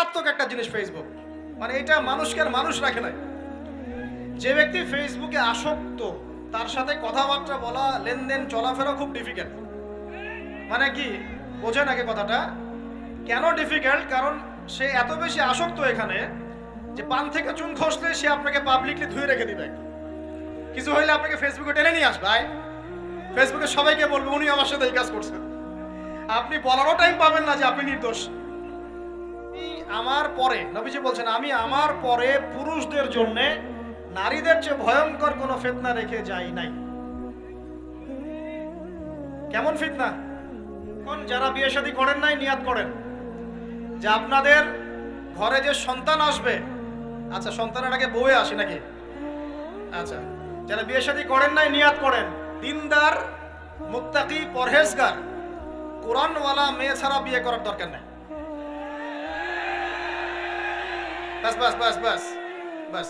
মারাত্মক একটা জিনিস ফেসবুক, মানে এটা মানুষকে আর মানুষ রাখে নাই। যে ব্যক্তি ফেসবুকে আসক্ত তার সাথে কথাবার্তা বলা, লেনদেন, চলাফেরা খুব ডিফিকাল্ট। মানে কি বোঝেন আগে কথাটা? কেন ডিফিকাল্ট? কারণ সে এত বেশি আসক্ত এখানে যে পান থেকে চুন খসলে সে আপনাকে পাবলিকলি ধুয়ে রেখে দিবে। কিছু হইলে আপনাকে ফেসবুকে টেনে নিয়ে আসবে, ফেসবুকে সবাইকে বলবে উনি আমার সাথে এই কাজ করছেন। আপনি বলারও টাইম পাবেন না যে আপনি নির্দোষ। আমার পরে নবীজি বলছেন, আমি আমার পরে পুরুষদের জন্য নারীদের চেয়ে ভয়ঙ্কর কোনো ফিতনা রেখে যাই নাই। কেমন ফিতনা? কোন যারা বিয়ে শাদী করেন নাই নিয়াত করেন যে আপনাদের ঘরে যে সন্তান আসবে, আচ্ছা সন্তানের আগে বউয়ে আসে নাকি? আচ্ছা, যারা বিয়ে শাদী করেন নাই নিয়াত করেন, দিনদার, মুত্তাকি, পরহেজগার, কোরআনওয়ালা মেয়ে ছাড়া বিয়ে করার দরকার নাই। বাস বাস বাস বাস বাস।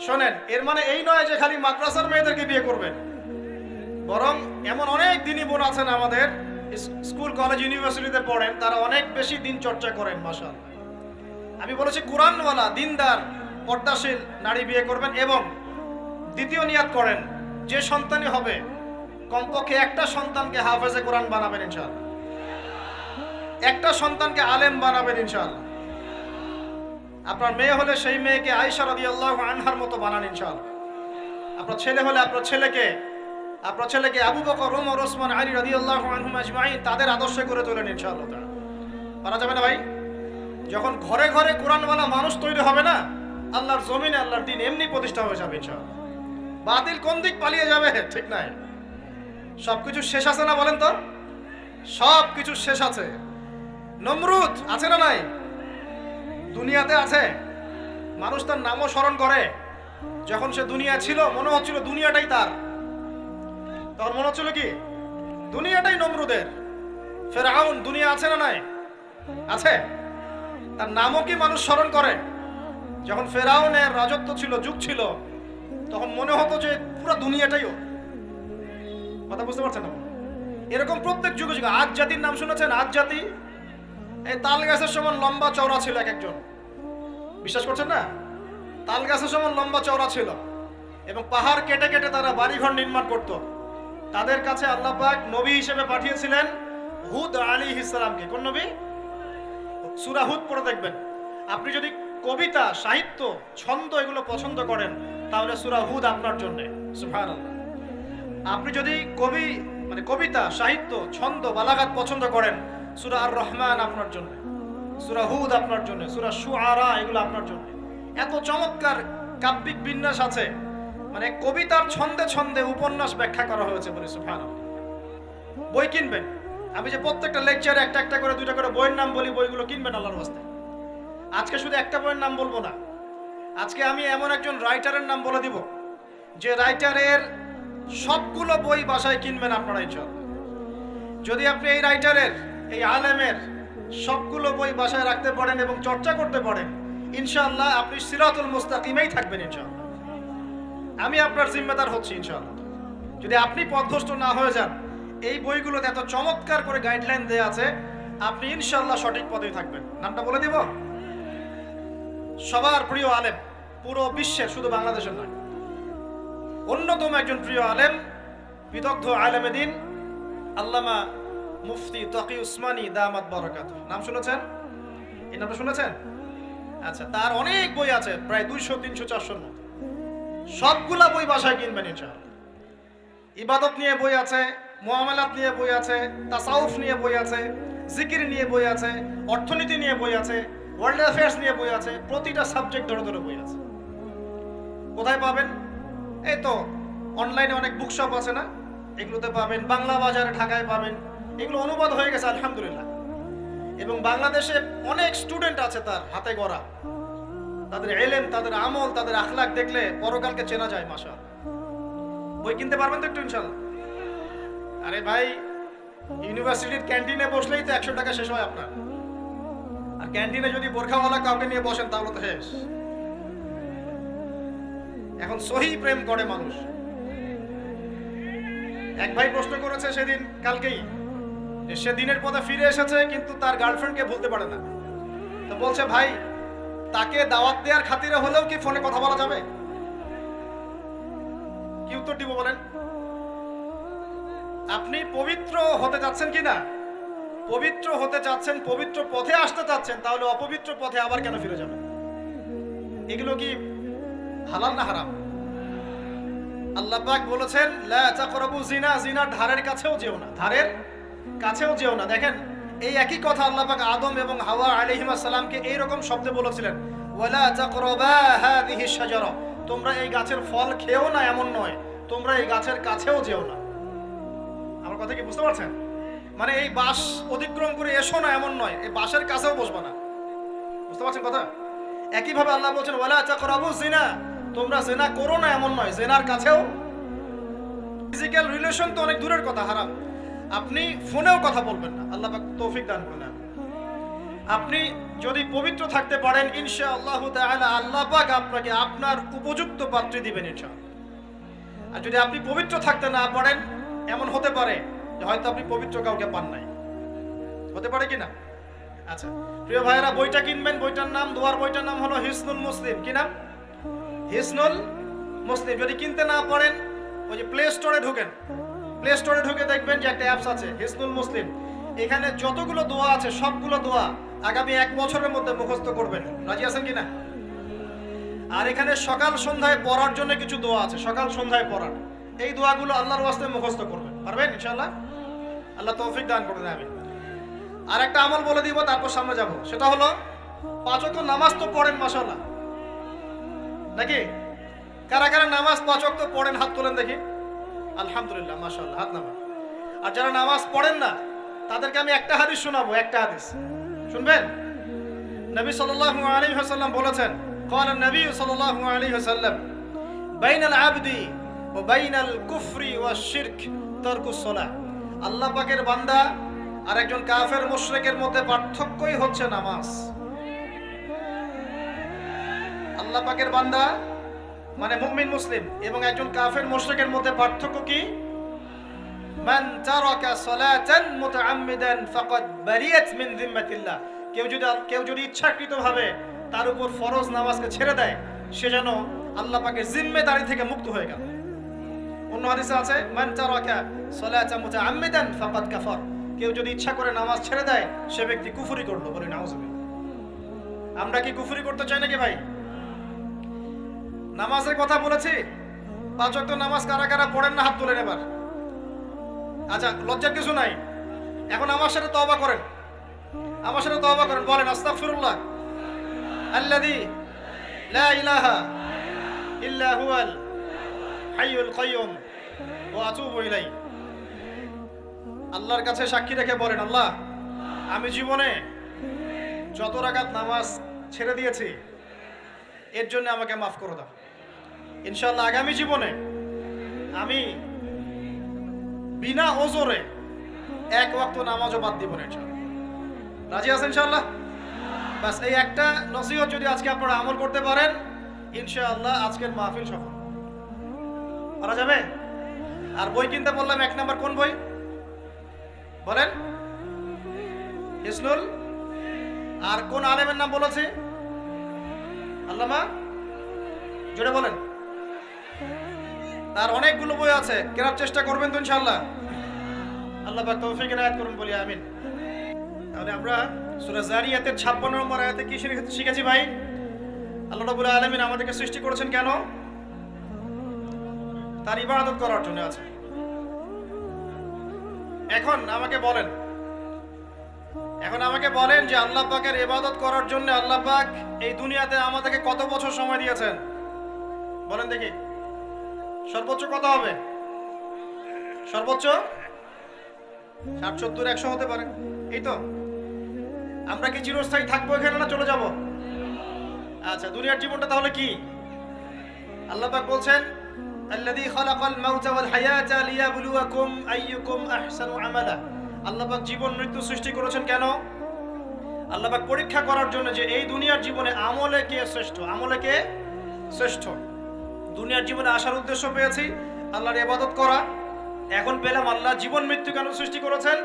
শোনেন, এর মানে এই নয় যে খালি মাদ্রাসার মেয়েদেরকে বিয়ে করবেন, বরং এমন অনেক দিনই বোন আছেন আমাদের স্কুল, কলেজ, ইউনিভার্সিটিতে পড়েন, তারা অনেক বেশি দিন চর্চা করেন। মাশাআল্লাহ। আমি বলেছি কোরআনওয়ালা, দিনদার, পর্দাশীল নারী বিয়ে করবেন। এবং দ্বিতীয় নিয়াত করেন, যে সন্তানই হবে কমপক্ষে একটা সন্তানকে হাফেজে কোরআন বানাবেন ইনশাআল্লাহ, একটা সন্তানকে আলেম বানাবেন ইনশাআল্লাহ। আপনার মেয়ে হলে সেই মেয়েকে আয়েশা রাদিয়াল্লাহু আনহার মতো বানান ইনশাআল্লাহ। আপনার ছেলে হলে আপনার ছেলেকে আবু বকর, ওমর, ওসমান, আলী রাদিয়াল্লাহু আনহুম আজমাইন তাদের আদর্শে করে তোলেন ইনশাআল্লাহ। পারা যাবে না ভাই? যখন ঘরে ঘরে কোরআনওয়ালা মানুষ তৈরি হবে না, আল্লাহর জমিনে আল্লাহর দ্বীন এমনি প্রতিষ্ঠা হয়ে যাবে ইনশাআল্লাহ। বাতিল কোন দিক পালিয়ে যাবে ঠিক নাই? সবকিছু শেষ আছে না বলেন তো? সবকিছু শেষ আছে। নমরুদ আছে না নাই? দুনিয়াতে আছে। মানুষ তার নামও স্মরণ করে। যখন সে দুনিয়া ছিল মনে হচ্ছিল দুনিয়াটাই তার, তখন মনে হচ্ছিল কি দুনিয়াটাই নমরুদের। ফেরাউন দুনিয়া আছে না নাই? আছে। তার নামও কি মানুষ স্মরণ করে? যখন ফেরাউনের রাজত্ব ছিল, যুগ ছিল, তখন মনে হতো যে পুরো দুনিয়াটাই ওর। কথা বুঝতে পারছেন না? এরকম প্রত্যেক যুগে যুগে। আজ জাতির নাম শুনেছেন? আজ জাতি এই তাল গাছের সমান লম্বা চওড়া ছিল এক একজন। বিশ্বাস করছেন না? তাল গাছের সমান লম্বা চওড়া ছিল এবং পাহাড় কেটে কেটে তারা বাড়িঘর নির্মাণ করত। তাদের কাছে আল্লাহ পাক নবী হিসেবে পাঠিয়েছিলেন হুদ আলাইহিস সালামকে। কোন নবী? সূরা হুদ পড়ে দেখবেন। আপনি যদি কবিতা, সাহিত্য, ছন্দ এগুলো পছন্দ করেন তাহলে সূরা হুদ আপনার জন্য। সুবহানাল্লাহ। আপনি যদি কবিতা, সাহিত্য, ছন্দ, বালাগাত পছন্দ করেন, সূরা আর রহমান আপনার জন্য, সূরা হুদ আপনার জন্য, সূরা শুআরা এগুলো আপনার জন্য। এত চমৎকার কাব্যিক বিন্যাস আছে, মানে কবিতার ছন্দে ছন্দে উপন্যাস ব্যাখ্যা করা হয়েছে বলে। সুবহানাল্লাহ। বই কিনবেন। আমি যে প্রত্যেকটা লেকচারে একটা একটা করে দুইটা করে বইয়ের নাম বলি, বইগুলো কিনবেন আল্লাহর ওয়াস্তে। আজকে শুধু একটা বইয়ের নাম বলবো না, আজকে আমি এমন একজন রাইটারের নাম বলে দিব যে রাইটারের সবগুলো বই বাসায় কিনবেন আপনারা ইনশাআল্লাহ। যদি আপনি এই রাইটারের, এই আলেমের সবগুলো বই বাসায় রাখতে পারেন এবং চর্চা করতে পারেন, ইনশাআল্লাহ আপনি সিরাতুল মুস্তাকিমেই থাকবেন ইনশাআল্লাহ। আমি আপনার জিম্মেদার হচ্ছি ইনশাআল্লাহ। যদি আপনি পথভ্রষ্ট না হয়ে যান, এই বইগুলোতে এত চমৎকার করে গাইডলাইন দেয়া আছে, আপনি ইনশাআল্লাহ সঠিক পথেই থাকবেন। নামটা বলে দিব। সবার প্রিয় আলেম, পুরো বিশ্বের, শুধু বাংলাদেশের নয়, অন্যতম একজন প্রিয় আলেম, বিদগ্ধ আলেমে দ্বীন আল্লামা মুফতি তকি উসমানী দামাত বারাকাতুহু। নাম শুনেছেন? এই নামটা শুনেছেন? আচ্ছা, তার অনেক বই আছে, প্রায় 200, 300, 400 মতো। সবগুলা বই বাসায় কিনবেন ইনশাআল্লাহ। ইবাদত নিয়ে বই আছে, মুআমালাত নিয়ে বই আছে, তাসাউফ নিয়ে বই আছে, জিকির নিয়ে বই আছে, অর্থনীতি নিয়ে বই আছে, ওয়ার্ল্ড অ্যাফেয়ার্স নিয়ে বই আছে, প্রতিটা সাবজেক্ট ধরে ধরে বই আছে। কোথায় পাবেন? এই তো অনলাইনে অনেক বুকশপ আছে না, এগুলোতে পাবেন। বাংলা বাজারে ঢাকায় পাবেন। এগুলো অনুবাদ হয়ে গেছে আলহামদুলিল্লাহ। এবং বাংলাদেশে অনেক স্টুডেন্ট আছে তার হাতে গড়া। তাদের ইলম, তাদের আমল, তাদের আখলাক দেখলে পরকালকে চেনা যায়। মাশাআল্লাহ। বই কিনতে পারবেন তো একটু ইনশাআল্লাহ? আরে ভাই, ইউনিভার্সিটির ক্যান্টিনে বসলেই তো 100 টাকা শেষ হয় আপনার। আর ক্যান্টিনে যদি বোরখাওয়ালা কাউকে নিয়ে বসেন তাহলে তো শেষ। এখন সহি প্রেম করে মানুষ। এক ভাই প্রশ্ন করেছে সেদিন, কালকেই, যে সে দিনের পথে ফিরে এসেছে কিন্তু তার গার্লফ্রেন্ডকে ভুলতে পারে না। তো বলছে ভাই তাকে দাওয়াত দেওয়ার খাতিরে হলেও কি ফোনে কথা বলা যাবে? কি উত্তর দিব বলেন? আপনি পবিত্র হতে যাচ্ছেন কি না? পবিত্র হতে চাচ্ছেন, পবিত্র পথে আসতে চাচ্ছেন, তাহলে অপবিত্র পথে আবার কেন ফিরে যাবেন? এগুলো কি হালাল না হারাম? আল্লাহ পাক বলেছেন লা তাকরাবু জিনা, জিনার ধারের কাছেও যেও না, ধারের কাছেও যেও না। দেখেন এই একই কথা আল্লাহ পাক আদম এবং হাওয়া আলাইহিস সালামকে এই রকম শব্দে বলেছিলেন, ওয়ালা তাকরাবা হাযিহিশ শাজারা, তোমরা এই গাছের ফল খেও না এমন নয়, তোমরা এই গাছের কাছেও যেও না। আমার কথা কি বুঝতে পারছেন? মানে এই বাঁশ অতিক্রম করে এসো না এমন নয়, এই বাঁশের কাছেও বসবা না। বুঝতে পারছেন কথা? একইভাবে আল্লাহ বলছেন ওয়ালা তাকরাবু জিনা, তোমরা জিনা করো না এমন নয়, জিনার কাছেও। ফিজিক্যাল রিলেশন তো অনেক দূরের কথা, হারাম। আপনি ফোনেও কথা বলবেন না, আল্লাহ পাক তৌফিক দান করেন। আপনি যদি পবিত্র থাকতে পারেন ইনশাআল্লাহ তাআলা আল্লাহ পাক আপনাকে আপনার উপযুক্ত পাত্রী দিবেন ইনশাআল্লাহ। আর যদি আপনি পবিত্র থাকতে না পারেন, এমন হতে পারে যে হয়তো আপনি পবিত্র কাউকে পান নাই, হতে পারে কিনা? আচ্ছা প্রিয় ভাইয়েরা, বইটা কিনবেন, বইটার নাম, দোয়ার বইটার নাম হলো হিসনুল মুসলিম। কি নাম? হিসনুল মুসলিম। যদি কিনতে না পারেন ওই যে প্লে স্টোরে ঢুকেন, প্লে স্টোরে ঢুকে দেখবেন যে একটা অ্যাপস আছে হিসনুল মুসলিম। এখানে যতগুলো দোয়া আছে সবগুলো দোয়া আগামী 1 বছরের মধ্যে মুখস্থ করবেন। রাজি আছেন কিনা? আর এখানে সকাল সন্ধ্যায় পড়ার জন্য কিছু দোয়া আছে, সকাল সন্ধ্যায় পড়ার। এই দোয়াগুলো আল্লাহর ওয়াস্তে মুখস্থ করবেন। পারবেন ইনশাআল্লাহ? আল্লাহ তৌফিক দান করুন। আমি আর একটা আমল বলে দিব, তারপর সামনে যাব। সেটা হলো 5 ওয়াক্ত নামাজ তো পড়েন মাশাআল্লাহ, নাকি? কারা কারা নামাজ 5 ওয়াক্ত পড়েন হাত তোলেন দেখি। আলহামদুলিল্লাহ মাশাআল্লাহ, হাত নামান। আর যারা নামাজ পড়েন না তাদেরকে আমি একটা হাদিস শোনাবো, একটা হাদিস শুনবেন। নবী সাল্লাল্লাহু আলাইহি ওয়াসাল্লাম বলেছেন, قال النبي صلى الله عليه وسلم بين العبد وبين الكفر والشرك ترك الصلاة। আল্লাহ পাকের বান্দা আর একজন কাফের মুশরিকের মধ্যে পার্থক্যই হচ্ছে নামাজ। আল্লাহ পাকের বান্দা মানে মুমিন মুসলিম এবং একজন কাফের মুশরিকের মধ্যে পার্থক্য কি? মান তারাকা সালাতান মুতাআম্মিদান ফাকাদ বারিয়াত মিন যিম্মাতিল্লাহ। কেউ যদি ইচ্ছাকৃতভাবে তার উপর ফরজ নামাজকে ছেড়ে দেয়, সে যেন আল্লাহ পাকের জিম্মেদারি থেকে মুক্ত হয়ে গেল। অন্য হাদিসে আছে মান তারাকা সালাতান মুতাআম্মিদান ফাকাদ কাফার। কেউ যদি ইচ্ছা করে নামাজ ছেড়ে দেয়, সে ব্যক্তি কুফরি করলো। বলি নাউজুবিল্লাহ। আমরা কি কুফরি করতে চাই নাকি ভাই? নামাজের কথা বলেছি, 5 ওয়াক্ত নামাজ কারা কারা পড়েন না হাত তোলেন এবার। আচ্ছা লজ্জার কিছু নাই, এখন আমার সাথে তওবা করেন, আমার সাথে তওবা করেন। বলেন আস্তাগফিরুল্লাহ আল্লাযী লা ইলাহা ইল্লা হুয়াল হাইয়ুল কাইয়্যুম ওয়া আতুবু ইলাইহি। আল্লাহর কাছে সাক্ষী রেখে বলেন, আল্লাহ আমি জীবনে যত রাকাত নামাজ ছেড়ে দিয়েছি এর জন্য আমাকে মাফ করে দাও। ইনশাআল্লাহ আগামী জীবনে আমি বিনা ওজরে 1 ওয়াক্ত নামাজও বাদ দিব না ইনশাআল্লাহ। রাজি আছেন ইনশাআল্লাহ? বাস এই একটা নসিহত যদি আজকে আপনারা আমল করতে পারেন, ইনশাআল্লাহ আজকের মাহফিল সফল। পারা যাবে? আর বই কিনতে বললাম 1 নাম্বার কোন বই বলেন? হিসনুল। আর কোন আলেমের নাম বলেছে? আল্লামা, জোরে বলেন। তার অনেকগুলো বই আছে, কেনার চেষ্টা করবেন তো ইনশাআল্লাহ। আল্লাহ পাক তৌফিক এনায়েত করুন বলি আমিন। তাহলে আমরা সূরা যারিয়াতের 56 নম্বর আয়াতে কি শিখেছি ভাই? আল্লাহ রাব্বুল আলামিন আমাদেরকে সৃষ্টি করেছেন কেন? তার ইবাদত করার জন্য আছে। এখন আমাকে বলেন যে আল্লাহ পাকের ইবাদত করার জন্য আল্লাহ পাক এই দুনিয়াতে আমাদেরকে কত বছর সময় দিয়েছেন বলেন দেখি। সর্বোচ্চ কত হবে? সর্বোচ্চ 60, 70, 100 হতে পারে। এই তো। আমরা কি চিরস্থায়ী থাকবো এখানে না চলে যাব? আচ্ছা দুনিয়ার জীবনটা তাহলে কি? আল্লাহ পাক বলছেন আল্লাযী খালাকাল মাউতা ওয়াল হায়াতা লিয়াবলুয়াকুম আইয়ুকুম আহসানু আমালা। আল্লাহ পাক জীবন মৃত্যু সৃষ্টি করেছেন কেন? আল্লাহ পাক পরীক্ষা করার জন্য যে এই দুনিয়ার জীবনে আমলে কে শ্রেষ্ঠ, আমলে কে শ্রেষ্ঠ। দুনিয়ার জীবনে আসার উদ্দেশ্য পেয়েছি আল্লাহর ইবাদত করা, এখন পেলাম আল্লাহ জীবন মৃত্যু কেন সৃষ্টি করেছেন?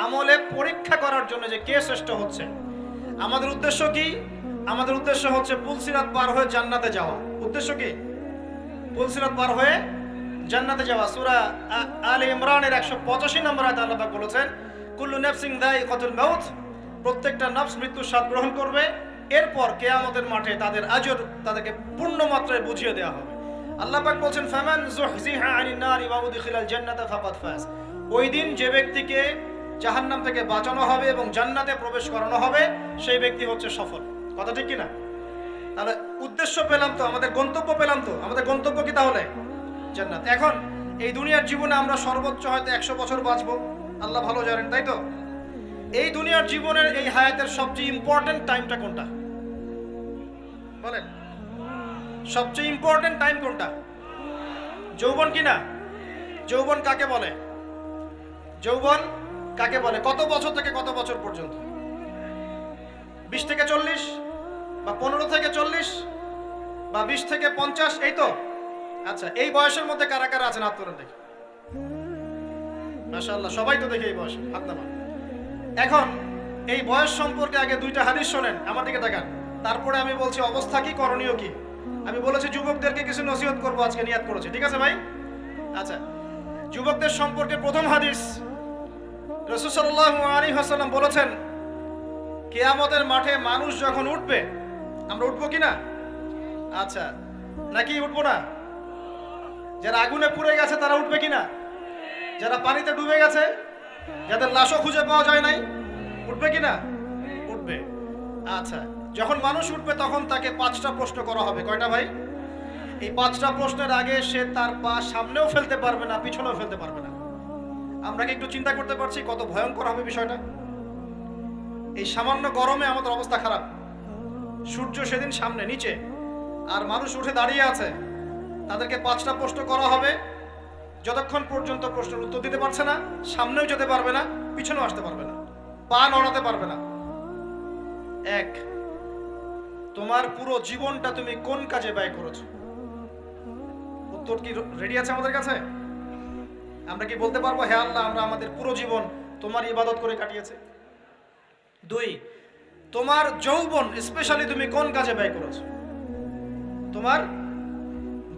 আমলে পরীক্ষা করার জন্য যে কে শ্রেষ্ঠ হচ্ছে। আমাদের উদ্দেশ্য কি? আমাদের উদ্দেশ্য হচ্ছে পুলসিরাত পার হয়ে জান্নাতে যাওয়া। উদ্দেশ্য কি? পুলসিরাত পার হয়ে জান্নাতে যাওয়া। সূরা আলে ইমরানের 185 নম্বর আয়াতে আল্লাহ পাক বলেছেন, কুল্লু নাফসিন যায়িকাতুল মাউত, প্রত্যেকটা নফস মৃত্যুর স্বাদ গ্রহণ করবে, এরপর কিয়ামতের মাঠে তাদের আজর তাদেরকে পূর্ণ মাত্রায় বুঝিয়ে দেওয়া হবে। আল্লাহ পাক বলেন, ফামান যুহজিহা আনিন নারি ওয়া উদখিলাল জান্নাতা ফাকাদ ফাজ, ওই দিন যে ব্যক্তিকে জাহান্নাম থেকে বাঁচানো হবে এবং জান্নাতে প্রবেশ করানো হবে সেই ব্যক্তি হচ্ছে সফল। কথা ঠিক কি না? তাহলে উদ্দেশ্য পেলাম তো, আমাদের গন্তব্য পেলাম তো। আমাদের গন্তব্য কি তাহলে? জান্নাত। এখন এই দুনিয়ার জীবনে আমরা সর্বোচ্চ হয়তো 100 বছর বাঁচবো, আল্লাহ ভালো জানেন, তাই তো? এই দুনিয়ার জীবনের এই হায়াতের সবচেয়ে ইম্পর্টেন্ট টাইমটা কোনটা বলেন? সবচেয়ে ইম্পর্টেন্ট টাইম কোনটা? যৌবন কি না? যৌবন কাকে বলে? যৌবন কাকে বলে? কত বছর থেকে কত বছর পর্যন্ত? 20 থেকে 40, বা 15 থেকে 40, বা 20 থেকে 50, এই তো? আচ্ছা, এই বয়সের মধ্যে কারা কারা আছেন হাত তোলেন দেখি। মাশাআল্লাহ, সবাই তো দেখে এই বয়স, হাত নামান। এখন এই বয়স সম্পর্কে আগে দুইটা হাদিস শোনেন, আমার দিকে তাকান, তারপরে আমি বলছি অবস্থা কি, করণীয় কি। আমি বলেছি যুবকদেরকে কিছু নসিহত করবো আজকে, নিয়াত করেছি, ঠিক আছে ভাই? আচ্ছা, যুবকদের সম্পর্কে প্রথম হাদিস, রাসূল সাল্লাল্লাহু আলাইহি ওয়াসাল্লাম বলেছেন, কিয়ামতের মাঠে মানুষ যখন উঠবে, আমরা উঠবো কি না? আচ্ছা, নাকি উঠবো না? যারা আগুনে পুড়ে গেছে তারা উঠবে কিনা? যারা পানিতে ডুবে গেছে, যাদের লাশও খুঁজে পাওয়া যায় নাই, উঠবে কিনা? উঠবে। আচ্ছা, যখন মানুষ উঠবে তখন তাকে 5টা প্রশ্ন করা হবে। কয়টা ভাই? এই 5টা প্রশ্নের আগে সে তার পা সামনেও ফেলতে পারবে না, পিছনেও ফেলতে পারবে না। আমরা কি একটু চিন্তা করতে পারছি কত ভয়ঙ্কর হবে বিষয়টা? এই সামান্য গরমে আমাদের অবস্থা খারাপ, সূর্য সেদিন সামনে নিচে, আর মানুষ উঠে দাঁড়িয়ে আছে, তাদেরকে 5টা প্রশ্ন করা হবে। যতক্ষণ পর্যন্ত প্রশ্নের উত্তর দিতে পারছে না, সামনেও যেতে পারবে না, পিছনেও আসতে পারবে না, পা নড়াতে পারবে না। 1, তোমার পুরো জীবনটা তুমি কোন কাজে ব্যয় করেছো? উত্তর কি রেডি আছে আমাদের কাছে? আমরা কি বলতে পারবো, হে আল্লাহ, আমরা আমাদের পুরো জীবন তোমার ইবাদত করে কাটিয়েছি? 2, তোমার যৌবন স্পেশালি তুমি কোন কাজে ব্যয় করেছো? তোমার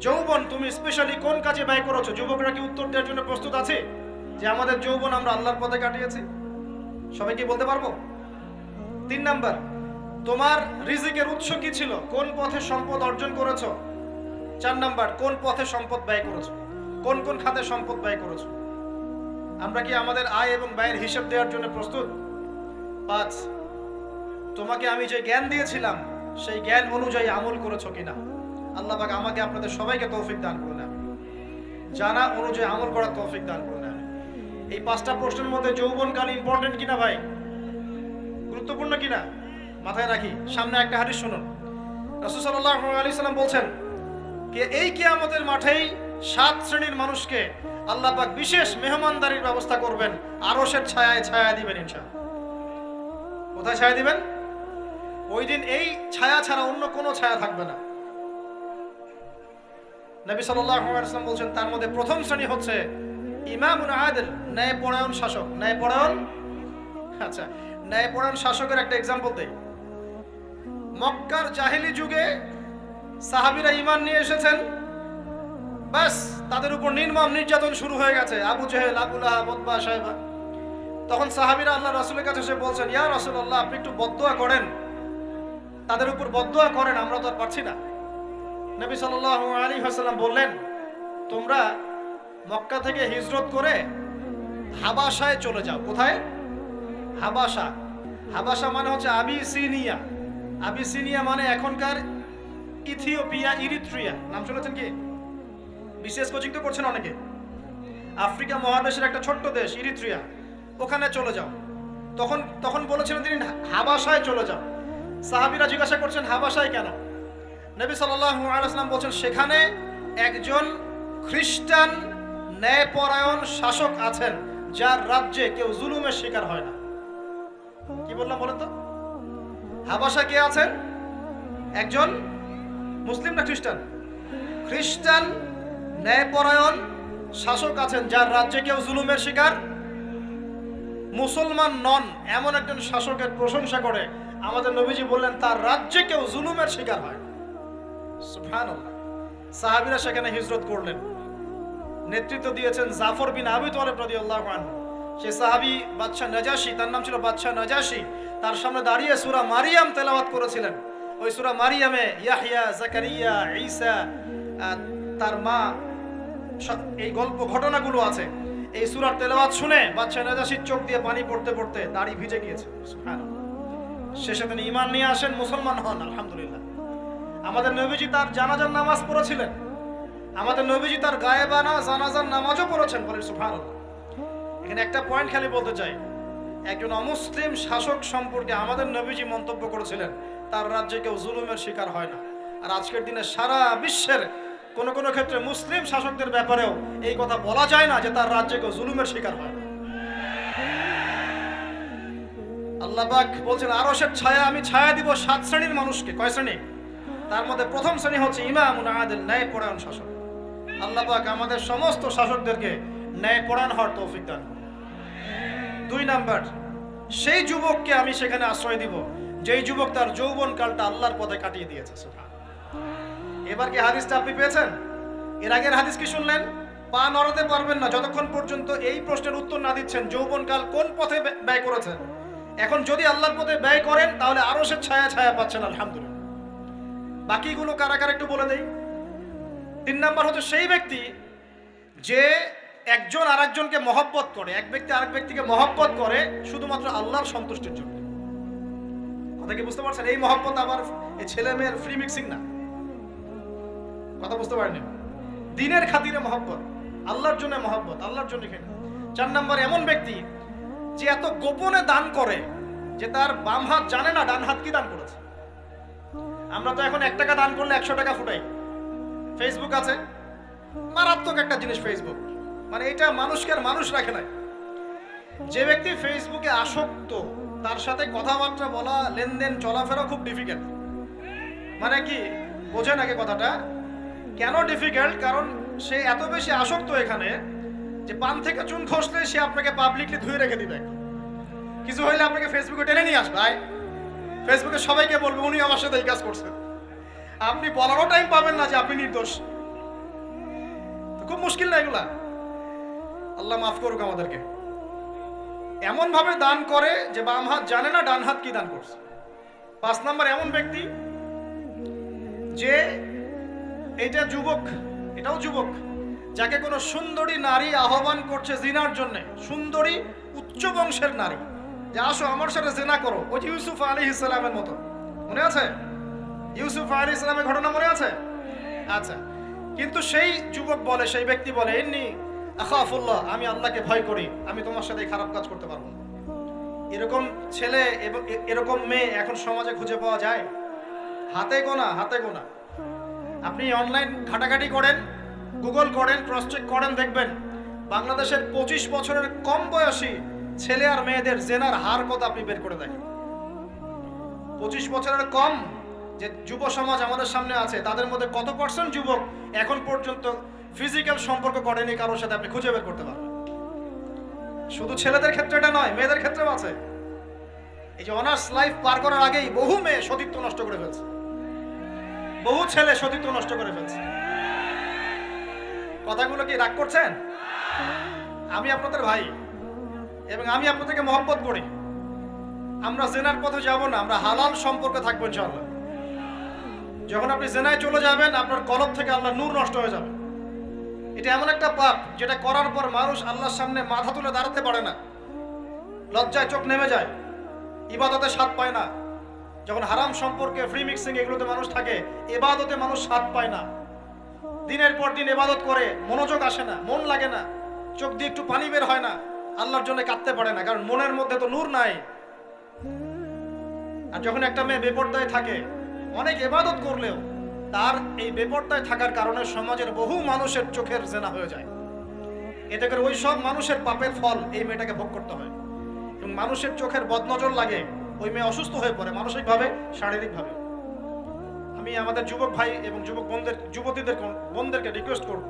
যৌবন তুমি স্পেশালি কোন কাজে ব্যয় করেছো? যুবকরা কি উত্তর দেওয়ার জন্য প্রস্তুত আছে যে আমাদের যৌবন আমরা আল্লাহর পথে কাটিয়েছি? সবাই কি বলতে পারবো? 3 নাম্বার, তোমার রিজিকের উৎস কি ছিল? কোন পথে সম্পদ অর্জন করেছো? 4 নাম্বার, কোন পথে সম্পদ ব্যয় করেছো? কোন কোন খাতে সম্পদ ব্যয় করেছো? আমরা কি আমাদের আয় এবং ব্যয়ের হিসাব দেওয়ার জন্য প্রস্তুত? 5, তোমাকে আমি যে জ্ঞান দিয়েছিলাম সেই জ্ঞান অনুযায়ী আমল করেছো কিনা? আল্লাহ পাক আমাকে আপনাদের সবাইকে তৌফিক দান করুন, জানা অনুযায়ী আমল করার তৌফিক দান করুন। এই 5টা প্রশ্নের মধ্যে যৌবনকাল ইম্পর্টেন্ট কিনা ভাই? গুরুত্বপূর্ণ কিনা? মাথায় রাখি। সামনে একটা হাদিস শুনুন, রাসূল সাল্লাল্লাহু আলাইহি ওয়াসাল্লাম বলছেন, এই কিয়ামতের মাঠেই 7 শ্রেণীর মানুষকে আল্লাহ পাক বিশেষ মেহমানদারির ব্যবস্থা করবেন, আরশের ছায়ায় ছায়া দিবেন ইনশাআল্লাহ। কোথায় ছায়া দিবেন? ওই দিন এই ছায়া ছাড়া অন্য কোনো ছায়া থাকবে না। নবী সাল্লাল্লাহু আলাইহি ওয়াসাল্লাম বলেন, তার মধ্যে প্রথম শ্রেণী হচ্ছে ইমামুন আদিল, ন্যায়পরায়ণ শাসক। ন্যায়পরায়ণ, আচ্ছা, ন্যায়পরায়ণ শাসকের একটা এক্সাম্পল দেই। মক্কার জাহেলি যুগে সাহাবীরা ঈমান নিয়ে এসেছেন, বাস তাদের উপর নির্মম নির্যাতন শুরু হয়ে গেছে, আবু জেহেল, আবু লাহাব, উতবা, শাইবা। তখন সাহাবীরা আল্লাহ রাসূলের কাছে এসে বলছেন, ইয়া রাসূলুল্লাহ, আপনি একটু বদদুয়া করেন, তাদের উপর বদদুয়া করেন, আমরা তো আর পারছি না। নবী সাল্লাল্লাহু আলাইহি ওয়াসাল্লাম বললেন, তোমরা মক্কা থেকে হিজরত করে হাবাসায় চলে যাও। কোথায়? হাবাসা। হাবাসা মানে হচ্ছে আবিসিনিয়া। আবিসিনিয়া মানে এখনকার ইথিওপিয়া, ইরিত্রিয়া। নাম শুনেছেন কি? বিশেষ কোচিং তো করছেন অনেকে। আফ্রিকা মহাদেশের একটা ছোট্ট দেশ ইরিত্রিয়া, ওখানে চলে যাও। তখন বলেছিলেন তিনি হাবাসায় চলে যাও। সাহাবীরা জিজ্ঞাসা করছেন, হাবাসায় কেন? নবী সাল্লাল্লাহু আলাইহি ওয়াসাল্লাম বলছেন, সেখানে একজন খ্রিস্টান ন্যায়পরায়ণ শাসক আছেন, যার রাজ্যে কেউ জুলুমের শিকার হয় না। কি বললাম বলেন তো? হাবাসা কে আছেন? একজন মুসলিম না খ্রিস্টান? খ্রিস্টান ন্যায়পরায়ণ শাসক আছেন, যার রাজ্যে কেউ জুলুমের শিকার, মুসলমান নন এমন একজন শাসকের প্রশংসা করে আমাদের নবীজি বললেন তার রাজ্যে কেউ জুলুমের শিকার হয়। সুবহানাল্লাহ। সাহাবীরা সেখানে হিজরত করলেন, নেতৃত্ব দিয়েছেন জাফর বিন আবি তালেব রাদিয়াল্লাহু আনহু। সেই সাহাবী বাদশা নাজাশী, তার নাম ছিল বাদশা নাজাশী, তার সামনে দাঁড়িয়ে সূরা মারিয়াম তেলাওয়াত করেছিলেন। ওই সূরা মারিয়ামে ইয়াহইয়া, জাকারিয়া, ঈসা, তার মা, এই গল্প ঘটনাগুলো আছে। এই সূরার তেলাওয়াত শুনে বাদশা নাজাশীর চোখ দিয়ে পানি পড়তে পড়তে দাড়ি ভিজে গিয়েছে। সুবহানাল্লাহ। শেষে তিনি ঈমান নিয়ে আসেন, মুসলমান হন, আলহামদুলিল্লাহ। আমাদের নবীজি তার জানাজার নামাজ পড়েছিলেন, আমাদের নবীজি তার গায়েবানা জানাজার নামাজও পড়েছেন, বলেন সুবহানাল্লাহ। এখানে একটা পয়েন্ট খালি বলতে চাই, একজন অমুসলিম শাসক সম্পর্কে আমাদের নবীজি মন্তব্য করেছিলেন তার রাজ্যে কেউ জুলুমের শিকার হয় না। আর আজকের দিনে সারা বিশ্বের কোন কোন ক্ষেত্রে মুসলিম শাসকদের ব্যাপারেও এই কথা বলা যায় না যে তার রাজ্যে কেউ জুলুমের শিকার হয় না। আল্লাহ পাক বলছেন আরশের ছায়া আমি ছায়া দিব 7 শ্রেণীর মানুষকে। কয় শ্রেণী? তার মধ্যে প্রথম শ্রেণী হচ্ছে ইমামুন আদিল, ন্যায়পরায়ণ শাসক। আল্লাহ পাক আমাদের সমস্ত শাসকদেরকে ন্যায়পরায়ণ হওয়ার তৌফিক দান করুন। 2 নাম্বার, সেই যুবককে আমি সেখানে আশ্রয় দিব যেই যুবক তার যৌবনকালটা আল্লাহর পথে কাটিয়ে দিয়েছে। এবার কি হাদিসটা আপনি পেয়েছেন? এর আগের হাদিস কি শুনলেন? পা নড়াতে পারবেন না যতক্ষণ পর্যন্ত এই প্রশ্নের উত্তর না দিচ্ছেন যৌবনকাল কোন পথে ব্যয় করেছেন। এখন যদি আল্লাহর পথে ব্যয় করেন তাহলে আরশের ছায়া ছায়া পাচ্ছেন, আলহামদুলিল্লাহ। বাকিগুলো কারা কারা একটু বলে দেই। 3 নাম্বার হচ্ছে সেই ব্যক্তি যে একজন আরেকজনকে মহব্বত করে, এক ব্যক্তি আরেক ব্যক্তিকে মহব্বত করে শুধুমাত্র আল্লাহর সন্তুষ্টির জন্য। কথা কি বুঝতে পারছেন? এই মহব্বত আবার এই ছেলে মেয়ের ফ্রি মিক্সিং না। কথা বুঝতে পারেনি? দিনের খাতিরে মহব্বত, আল্লাহর জন্য মহব্বত, আল্লাহর জন্য। 4 নাম্বার এমন ব্যক্তি যে এত গোপনে দান করে যে তার বাম হাত জানে না ডান হাত কি দান করেছে। আমরা তো এখন 1 টাকা দান করলে 100 টাকা ফুটাই। ফেসবুক আছে, মারাত্মক একটা জিনিস ফেসবুক, মানে এটা মানুষকে আর মানুষ রাখে না। যে ব্যক্তি ফেসবুকে আসক্ত তার সাথে কথাবার্তা বলা, লেনদেন, চলাফেরা খুব ডিফিকাল্ট। মানে কি বোঝেন আগে কথাটা? কেন ডিফিকাল্ট? কারণ সে এত বেশি আসক্ত এখানে যে পান থেকে চুন খসলে সে আপনাকে পাবলিকলি ধুয়ে রেখে দিবে। কিছু হইলে আপনাকে ফেসবুকে টেনে নিয়ে আসবে, ফেসবুকে সবাইকে বলবে উনি আমার সাথে এই কাজ করছেন। আপনি বলারও টাইম পাবেন না যে আপনি নির্দোষ। খুব মুশকিল না এগুলা? আল্লাহ মাফ করুক আমাদেরকে। এমন ভাবে দান করে যে বাম হাত জানে না ডান হাত কি দান করছে। 5 নাম্বার এমন ব্যক্তি যে এটা যুবক, এটাও যুবক, যাকে কোনো সুন্দরী নারী আহ্বান করছে জিনার জন্য, সুন্দরী উচ্চ বংশের নারী, যে আসো আমার সাথে জিনা করো। ওই ইউসুফ আলাইহিস সালামের মতো, মনে আছে? ইউসুফ আলাইহিস সালামের ঘটনা মনে আছে? আচ্ছা, কিন্তু সেই যুবক বলে, সেই ব্যক্তি বলে ইন্নী আখাফুল্লাহ, আমি আল্লাহকে ভয় করি, আমি তোমার সাথে খারাপ কাজ করতে পারবো না। এরকম ছেলে এবং এরকম মেয়ে এখন সমাজে খুঁজে পাওয়া যায়? হাতে গোনা, হাতে গোনা। আপনি অনলাইন ঘাটাঘাটি করেন, গুগল করেন, ক্রস চেক করেন, দেখবেন বাংলাদেশের 25 বছরের কম বয়সী ছেলে আর মেয়েদের জেনার হার কত আপনি বের করে দেখেন। 25 বছরের কম যে যুব সমাজ আমাদের সামনে আছে তাদের মধ্যে কত % যুবক এখন পর্যন্ত ফিজিক্যাল সম্পর্ক করেনি কারোর সাথে, আপনি খুঁজে বের করতে পারবেন। শুধু ছেলেদের ক্ষেত্রে এটা নয়, মেয়েদের ক্ষেত্রেও আছে। এই যে অনার্স লাইফ পার করার আগেই বহু মেয়ে সতীত্ব নষ্ট করে ফেলছে, বহু ছেলে সতীত্ব নষ্ট করে ফেলছে। কথাগুলো কি রাগ করছেন? আমি আপনাদের ভাই এবং আমি আপনাদেরকে মহব্বত করি। আমরা জেনার পথে যাব না, আমরা হালাল সম্পর্কে থাকবো ইনশাআল্লাহ। যখন আপনি জেনায় চলে যাবেন আপনার কলব থেকে আল্লাহর নূর নষ্ট হয়ে যাবে। এটা এমন একটা পাপ যেটা করার পর মানুষ আল্লাহর সামনে মাথা তুলে দাঁড়াতে পারে না, লজ্জায় চোখ নেমে যায়, ইবাদতে স্বাদ পায় না। যখন হারাম সম্পর্কে, ফ্রি মিক্সিং, এগুলোতে মানুষ থাকে, ইবাদতে মানুষ স্বাদ পায় না। দিনের পর দিন ইবাদত করে মনোযোগ আসে না, মন লাগে না, চোখ দিয়ে একটু পানি বের হয় না, আল্লাহর জন্য কাঁদতে পারে না, কারণ মনের মধ্যে তো নূর নাই। আর যখন একটা মেয়ে বেপরদায় থাকে, অনেক ইবাদত করলেও তার এই বেপরদায় থাকার কারণে সমাজের বহু মানুষের চোখের জেনা হয়ে যায়। এতে করে ওই সব মানুষের পাপের ফল এই মেয়েটাকে ভোগ করতে হয় এবং মানুষের চোখের বদনজর লাগে, ওই মেয়ে অসুস্থ হয়ে পড়ে মানসিকভাবে, শারীরিকভাবে। আমি আমাদের যুবক ভাই এবং যুবক বোনদেরকে রিকোয়েস্ট করব,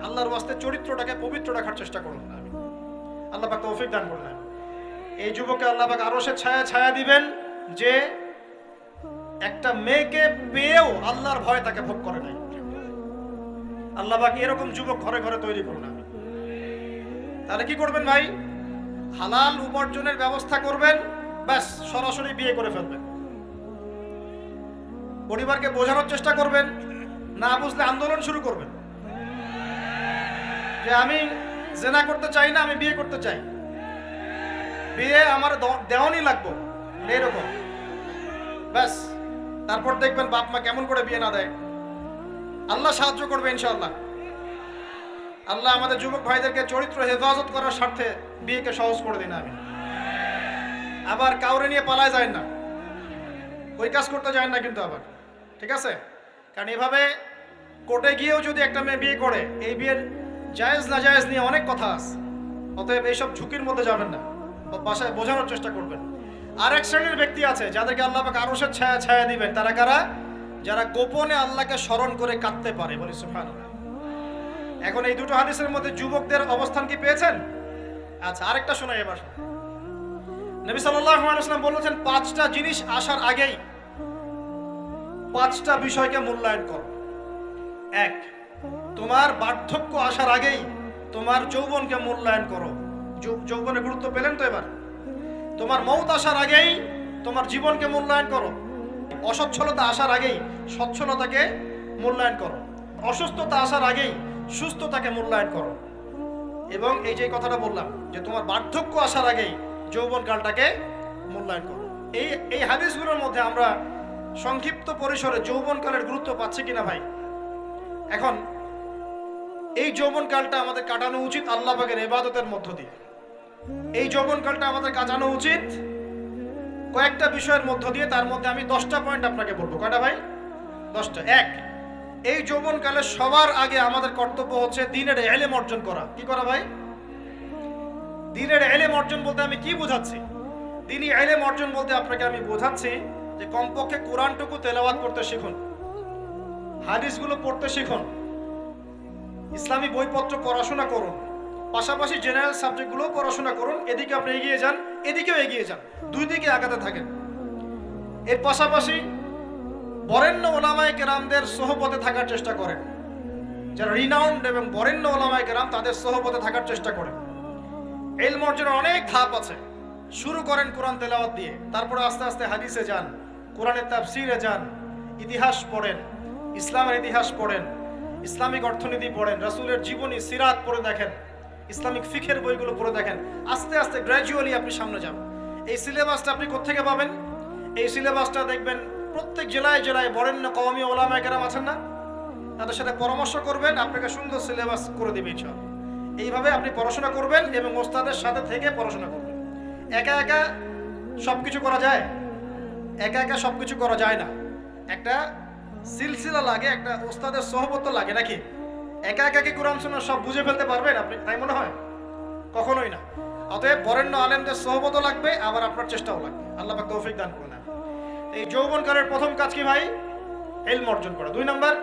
আল্লাহর ওয়াস্তে চরিত্রটাকে পবিত্র রাখার চেষ্টা করুন। আমি আল্লাহ পাক তৌফিক দান করলেন। এই যুবককে আল্লাহ পাক আরশের ছায়া ছায়া দিবেন যে একটা মেয়েকে পেয়েও আল্লাহর ভয় তাকে ভোগ করে নাই। আল্লাহ পাক এরকম যুবক ঘরে ঘরে তৈরি করুন। তাহলে কি করবেন ভাই? হালাল উপার্জনের ব্যবস্থা করবেন, ব্যাস সরাসরি বিয়ে করে ফেলবেন। পরিবারকে বোঝানোর চেষ্টা করবেন, না বুঝলে আন্দোলন শুরু করবেন যে আমি জেনা করতে চাই না, আমি বিয়ে করতে চাই, বিয়ে আমার দেওয়ানি লাগবো, এরকম। ব্যাস তারপর দেখবেন বাপ মা কেমন করে বিয়ে না দেয়। আল্লাহ সাহায্য করবে ইনশাআল্লাহ। আল্লাহ আমাদের যুবক ভাইদেরকে চরিত্র হেফাজত করার স্বার্থে বিয়েকে সহজ করে দিন। আমি আবার কাউরে নিয়ে পালায় যায় না, ওই কাজ করতে যায় না কিন্তু আবার, ঠিক আছে? কারণ এভাবে কোর্টে গিয়েও যদি একটা মেয়ে বিয়ে করে, এই বিয়ের জায়েজ না জায়েজ নিয়ে অনেক কথা আছে। অতএব এইসব ঝুঁকির মধ্যে যাবেন না, বাসায় বোঝানোর চেষ্টা করবেন। আর এক শ্রেণীর ব্যক্তি আছে যাদেরকে আল্লাহ পাক আরশের ছায়া ছায়া দিবেন। তারা কারা? যারা গোপনে আল্লাহকে স্মরণ করে কাঁদতে পারে, বলি সুবহানাল্লাহ। এখন এই দুটো হাদিসের মধ্যে যুবকদের অবস্থান কি পেয়েছেন? আচ্ছা, আরেকটা শোনাই এবার। নবী সাল্লাল্লাহু আলাইহি ওয়াসাল্লাম বলেছেন, 5টা জিনিস আসার আগেই 5টা বিষয়কে মূল্যায়ন করো। 1, তোমার বার্ধক্য আসার আগেই তোমার যৌবনকে মূল্যায়ন করো। যৌবনের গুরুত্ব পেলেন তো এবার? তোমার মৌত আসার আগেই তোমার জীবনকে মূল্যায়ন করো। অসচ্ছলতা আসার আগেই সচ্ছলতাকে মূল্যায়ন করো। অসুস্থতা আসার আগেই সুস্থতাকে মূল্যায়ন করো। এবং এই যে কথাটা বললাম যে তোমার বার্ধক্য আসার আগেই যৌবনকালটাকে মূল্যায়ন করো। এই হাদিসগুলোর মধ্যে আমরা সংক্ষিপ্ত পরিসরে যৌবনকালের গুরুত্ব পাচ্ছি কিনা ভাই? এখন এই যৌবনকালটা আমাদের কাটানো উচিত আল্লাহ পাকের ইবাদতের মধ্য দিয়ে। এই যৌবনকালটা আমাদের কাটানো উচিত কয়েকটা বিষয়ের মধ্য দিয়ে। তার মধ্যে আমি 10টা পয়েন্ট আপনাকে বলবো। কয়টা ভাই? 10টা। 1, এই যৌবনকালে সবার আগে আমাদের কর্তব্য হচ্ছে দ্বীনের ইলম অর্জন করা। কি করা ভাই? দ্বীনের ইলম অর্জন বলতে আমি কি বোঝাচ্ছি? দ্বীনি ইলম অর্জন বলতে আপনাকে আমি বোঝাচ্ছি যে কমপক্ষে কোরআনটুকু তেলাওয়াত করতে শিখুন, হাদিসগুলো পড়তে শিখুন, ইসলামী বইপত্র পড়াশোনা করুন, পাশাপাশি জেনারেল সাবজেক্টগুলো পড়াশোনা করুন। এদিকে আপনি এগিয়ে যান, এদিকেও এগিয়ে যান, দুই দিকে আগাতে থাকেন। এর পাশাপাশি বরেণ্য ওলামায়ে কেরামদের সোহবতে থাকার চেষ্টা করেন। যারা রিনাউন্ড এবং বরেণ্য ওলামায়ে কেরাম, তাদের সোহবতে থাকার চেষ্টা করেন। ইলম অর্জনের অনেক ধাপ আছে। শুরু করেন কোরআন তেলাওয়াত দিয়ে, তারপরে আস্তে আস্তে হাদিসে যান, কোরআনের তাফসিরে যান, ইতিহাস পড়েন, ইসলামের ইতিহাস পড়েন, ইসলামিক অর্থনীতি পড়েন, রাসূলের জীবনী সিরাত পড়ে দেখেন, ইসলামিক ফিকহের বইগুলো পড়ে দেখেন। আস্তে আস্তে গ্র্যাজুয়ালি আপনি সামনে যান। এই সিলেবাসটা আপনি কোত্থেকে পাবেন? এই সিলেবাসটা দেখবেন প্রত্যেক জেলায় জেলায় বরেণ্য কওমি ওলামায়ে কেরাম আছেন না, তাদের সাথে পরামর্শ করবেন, আপনাকে সুন্দর সিলেবাস করে দেবে ইনশাআল্লাহ। এইভাবে আপনি পড়াশোনা করবেন এবং ওস্তাদের সাথে থেকে পড়াশোনা করবেন। একা একা সবকিছু করা যায়? একা একা সবকিছু করা যায় না। একটা সিলসিলা লাগে, একটা ওস্তাদের সোহবত লাগে, নাকি? একা একা কি কোরআন সুন্নাহ সব বুঝে ফেলতে পারবেন আপনি? তাই মনে হয়? কখনোই না। অতএব বরেণ্য আলেমদের সোহবতও লাগবে, আবার আপনার চেষ্টাও লাগবে। আল্লাহ পাক তৌফিক দান করুন। এই যৌবনকালের প্রথম কাজ কি ভাই? ইলম অর্জন করা। 2 নাম্বার,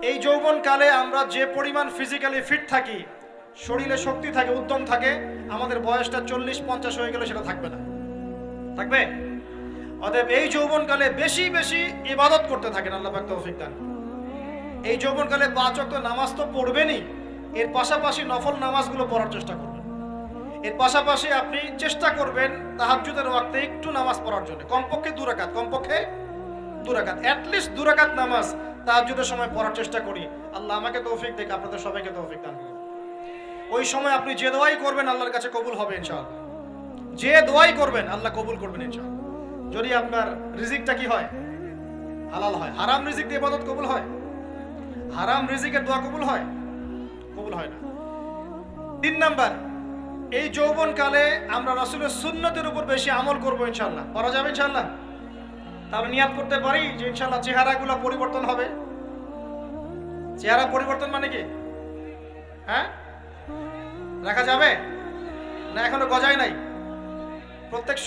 এই যৌবনকালে আমরা যে পরিমাণ ফিজিক্যালি ফিট থাকি, শরীরে শক্তি থাকে, উদ্যম থাকে, আমাদের বয়সটা 40-50 হয়ে গেলে সেটা থাকবে না। থাকবে? অতএব এই যৌবনকালে বেশি বেশি ইবাদত করতে থাকেন। আল্লাহ পাক তৌফিক দান। এই যৌবনকালে 5 ওয়াক্ত নামাজ তো পড়বেনই, এর পাশাপাশি নফল নামাজগুলো পড়ার চেষ্টা করবেন। এর পাশাপাশি আপনি চেষ্টা করবেন তাহাজ্জুদের ওয়াক্তে একটু নামাজ পড়ার জন্য, কমপক্ষে 2 রাকাত, কমপক্ষে 2 রাকাত, অ্যাটলিস্ট 2 রাকাত নামাজ তাহাজ্জুদের সময় পড়ার চেষ্টা করি। আল্লাহ আমাকে তৌফিক দেখ, আপনাদের সবাইকে তৌফিক দান করুন। ওই সময় আপনি যে দোয়াই করবেন আল্লাহর কাছে কবুল হবে ইনশাআল্লাহ। যে দোয়াই করবেন আল্লাহ কবুল করবেন ইনশাআল্লাহ। যদি আপনার রিজিকটা কি হয়? হালাল হয়। হারাম রিজিক দিয়ে ইবাদত কবুল হয়? হারাম রিজিকের দোয়া কবুল হয়? কবুল হয় না। 3 নাম্বার, এই যৌবনকালে আমরা রাসূলের সুন্নতের উপর বেশি আমল করব ইনশাআল্লাহ। করা যাবে ইনশাআল্লাহ? তাহলে নিয়াত করতে পারি যে ইনশাআল্লাহ চেহারাগুলো পরিবর্তন হবে। চেহারা পরিবর্তন মানে কি? হ্যাঁ, রাখা যাবে না? এখনো গজায় নাই। প্রত্যেক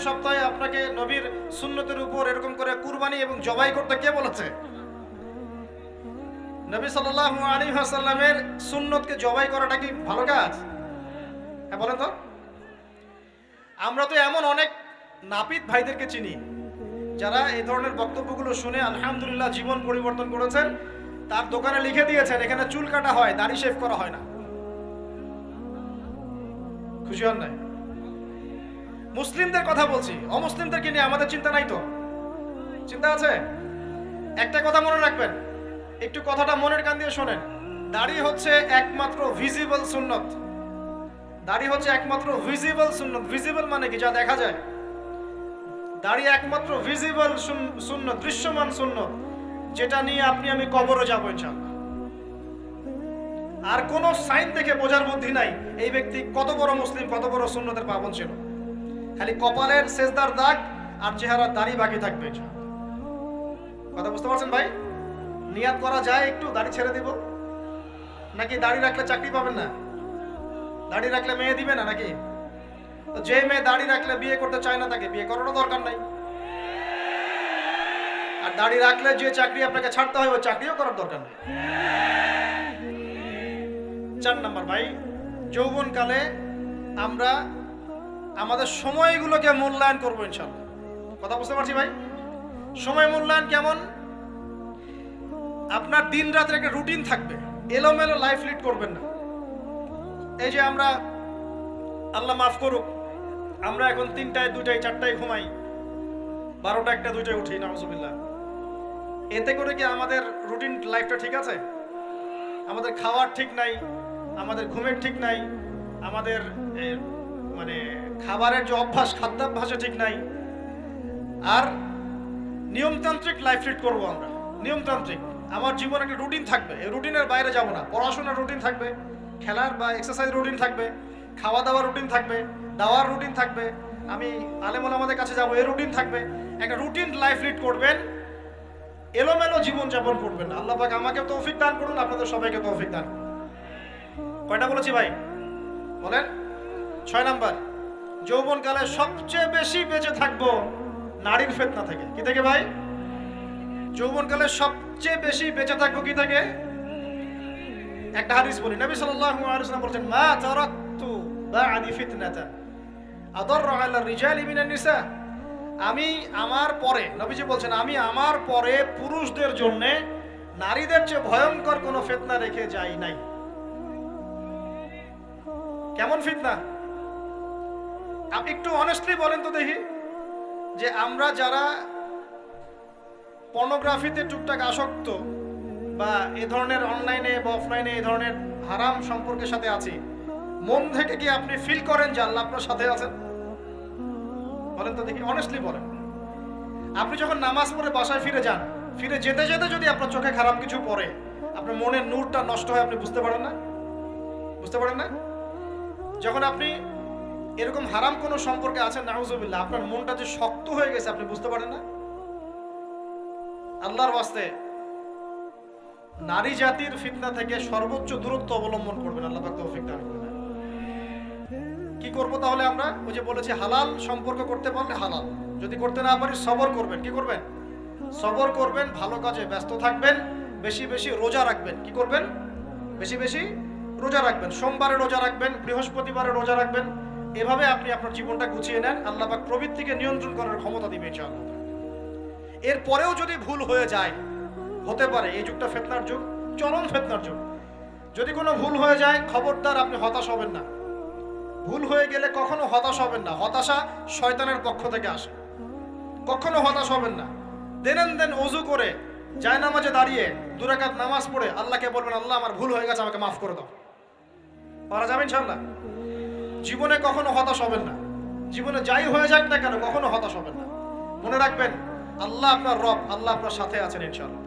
সপ্তাহে আপনাকে নবীর সুন্নতের উপর এরকম করে কুরবানি এবং জবাই করতে কে বলেছে? নবী সাল্লাল্লাহু আলাইহি ওয়াসাল্লামের সুন্নতকে জবাই করাটা কি ভালো কাজ? হ্যাঁ বলেন তো। আমরা তো এমন অনেক নাপিত ভাইদেরকে চিনি যারা এই ধরনের বক্তব্যগুলো শুনে আলহামদুলিল্লাহ জীবন পরিবর্তন করেছেন, তার দোকানে লিখে দিয়েছেন এখানে চুল কাটা হয়, দাড়ি শেভ করা হয় না। খুশি হন নাই? মুসলিমদের কথা বলছি, অমুসলিমদেরকে নিয়ে আমাদের চিন্তা নাই তো? চিন্তা আছে? একটা কথা মনে রাখবেন, একটু কথাটা মনের কান দিয়ে শোনেন। দাড়ি হচ্ছে একমাত্র ভিজিবল সুন্নত। দাড়ি হচ্ছে একমাত্র ভিজিবল সুন্নত। ভিজিবল মানে কি? যা দেখা যায়। দাড়ি একমাত্র ভিজিবল সুন্নত, দৃশ্যমান সুন্নত, যেটা নিয়ে আপনি আমি কবরে যাবো ইনশাআল্লাহ। আর কোন সাইন দেখে বোঝার বুদ্ধি নাই এই ব্যক্তি কত বড় মুসলিম, কত বড় সুন্নতের পাবন ছিল। খালি কপালের সেজদার দাগ আর চেহারার দাড়ি বাকি থাকবে। কথা বুঝতে পারছেন ভাই? নিয়াত করা যায় একটু দাড়ি ছেড়ে দিব, নাকি দাড়ি রাখলে চাকরি পাবেন না? দাড়ি রাখলে মেয়ে দিবে না নাকি? তো যে মেয়ে দাড়ি রাখলে বিয়ে করতে চায় না তাকে বিয়ে করারও দরকার নাই। আর দাড়ি রাখলে যে চাকরি আপনাকে ছাড়তে হয় ওই চাকরিও করার দরকার নেই। 4 নাম্বার ভাই, যৌবনকালে আমরা আমাদের সময়গুলোকে মূল্যায়ন করবো ইনশাআল্লাহ। কথা বুঝতে পারছি ভাই? সময় মূল্যায়ন কেমন? আপনার দিন রাতের একটা রুটিন থাকবে, এলোমেলো লাইফ লিড করবেন না। এই যে আমরা, আল্লাহ মাফ করুক, আমরা এখন 3টায় 2টায় 4টায় ঘুমাই, 12টা 1টা 2টায় উঠি, নাউজুবিল্লাহ। এতে করে কি আমাদের রুটিন লাইফটা ঠিক আছে? আমাদের খাওয়ার ঠিক নাই, আমাদের ঘুমের ঠিক নাই, আমাদের মানে খাবারের যে অভ্যাস, খাদ্যাভ্যাসে ঠিক নাই। আর নিয়মতান্ত্রিক লাইফ লিড করবো আমরা, নিয়মতান্ত্রিক। আমার জীবনে একটা রুটিন থাকবে, এই রুটিনের বাইরে যাব না। পড়াশোনার রুটিন থাকবে, খেলার বা এক্সারসাইজ রুটিন থাকবে, খাওয়া দাওয়ার রুটিন থাকবে, দাওয়ার রুটিন থাকবে, আমি আলেম ওলামাদের কাছে যাবো, এই রুটিন থাকবে। একটা রুটিন লাইফ লিড করবেন, এলোমেলো জীবন যাপন করবেন না। আল্লাহ পাক আমাকে তৌফিক দান করুন, আপনাদের সবাইকে তৌফিক দান করুন। কয়টা বলেছি ভাই বলেন? 6 নাম্বার, যৌবনকালে সবচেয়ে বেশি বেঁচে থাকবো নারীর ফিতনা থেকে। কি থেকে ভাই? যৌবনকালে সবচেয়ে বেশি বেঁচে থাকবো কি থেকে? একটা হাদিস বলি, নবী সাল্লাল্লাহু আলাইহি ওয়াসাল্লাম বলেছেন, মা তারাকতু বা'দি ফিতনাতান আদাররু আলা রিজালি মিনান নিসা। আমি আমার পরে, নবীজি বলছেন, আমি আমার পরে পুরুষদের জন্য নারীদের চেয়ে ভয়ঙ্কর কোনো ফিতনা রেখে যাই নাই। কেমন ফিতনা? আপনি একটু অনেস্টলি বলেন তো দেখি, যে আমরা যারা পর্নোগ্রাফিতে টুকটাক আসক্ত বা এ ধরনের অনলাইনে বা অফলাইনে এই ধরনের হারাম সম্পর্কের সাথে আছি, মন থেকে কি আপনি ফিল করেন যে আল্লাহ আপনার সাথে আছেন? বলেন তো দেখি, অনেস্টলি বলেন। আপনি যখন নামাজ পড়ে বাসায় ফিরে যান, ফিরে যেতে যেতে যদি আপনার চোখে খারাপ কিছু পড়ে, আপনার মনের নূরটা নষ্ট হয়, আপনি বুঝতে পারেন না? বুঝতে পারেন না? যখন আপনি এরকম হারাম কোনো সম্পর্কে আছেন, নাউজুবিল্লাহ, আপনার মনটা যে শক্ত হয়ে গেছে, আপনি বুঝতে পারেন না? আল্লাহর ওয়াস্তে নারী জাতির ফিতনা থেকে সর্বোচ্চ দূরত্ব অবলম্বন করবেন। আল্লাহ পাক তৌফিক দান করবেন। কি করব তাহলে আমরা? ওই যে বলেছি, হালাল সম্পর্ক করতে পারলে হালাল, যদি করতে না পারি সবর করবেন। কি করবেন? সবর করবেন, ভালো কাজে ব্যস্ত থাকবেন, বেশি বেশি রোজা রাখবেন। কি করবেন? বেশি বেশি রোজা রাখবেন। সোমবারে রোজা রাখবেন, বৃহস্পতিবারে রোজা রাখবেন। এভাবে আপনি আপনার জীবনটা গুছিয়ে নেন, আল্লাহ পাক প্রবৃত্তিকে নিয়ন্ত্রণ করার ক্ষমতা দিবে ইনশাআল্লাহ। এরপরেও যদি ভুল হয়ে যায়, হতে পারে এই যুগটা ফিতনার যুগ, চরম ফিতনার যুগ। যদি কোনো ভুল হয়ে যায়, খবরদার আপনি হতাশ হবেন না। ভুল হয়ে গেলে কখনো হতাশ হবেন না। হতাশা শয়তানের পক্ষ থেকে আসে, কখনো হতাশ হবেন না। দেন ওযু করে জায়নামাজে দাঁড়িয়ে 2 রাকাত নামাজ পড়ে আল্লাহকে বলবেন, আল্লাহ আমার ভুল হয়ে গেছে, আমাকে মাফ করে দাও। পারা যাবে ইনশাআল্লাহ। জীবনে কখনো হতাশ হবেন না। জীবনে যাই হয়ে যাক না কেন, কখনো হতাশ হবেন না। মনে রাখবেন, আল্লাহ আপনার রব, আল্লাহ আপনার সাথে আছেন ইনশাআল্লাহ।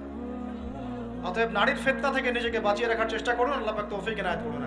অতএব নারীর ফিতনা থেকে নিজেকে বাঁচিয়ে রাখার চেষ্টা করুন। আল্লাহ পাক তৌফিক এনায়েত করুন।